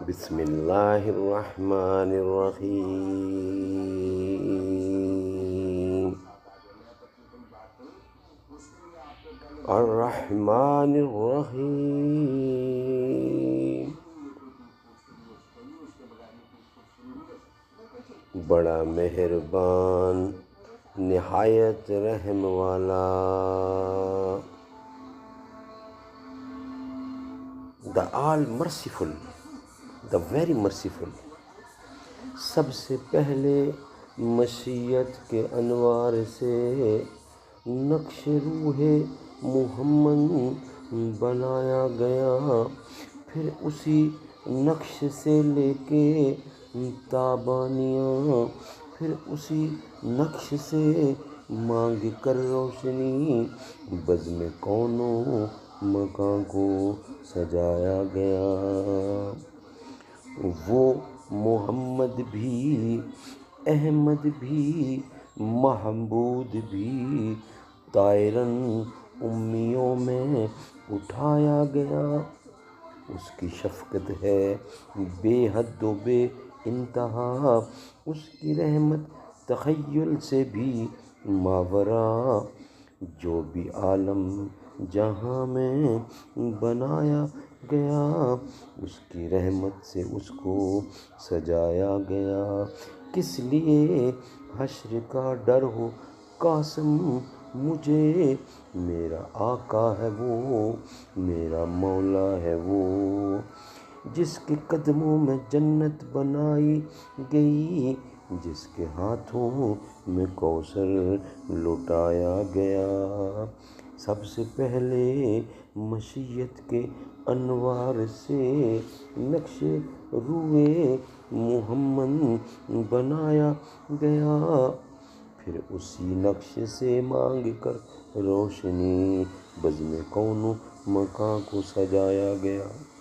بسم اللہ الرحمن الرحیم الرحمن الرحیم بڑا مہربان نہایت رحم والا. دا آل مرسیفل، دا ویری مرسیفل. سب سے پہلے مشیت کے انوار سے نقش روح محمد بنایا گیا، پھر اسی نقش سے لے کے تابانیاں، پھر اسی نقش سے مانگ کر روشنی بزم کون و مکان کو سجایا گیا. وہ محمد بھی، احمد بھی، محمود بھی طائراً امیوں میں اٹھایا گیا. اس کی شفقت ہے بے حد و بے انتہا، اس کی رحمت تخیل سے بھی ماوراء. جو بھی عالم جہاں میں بنایا گیا، اس کی رحمت سے اس کو سجایا گیا. کس لیے حشر کا ڈر ہو قاسم مجھے، میرا آقا ہے وہ، میرا مولا ہے وہ. جس کے قدموں میں جنت بنائی گئی، جس کے ہاتھوں میں کوثر لٹایا گیا. سب سے پہلے مشیت کے انوار سے نقش روح محمد بنایا گیا، پھر اسی نقش سے مانگ کر روشنی بزم کون و مکان کو سجایا گیا.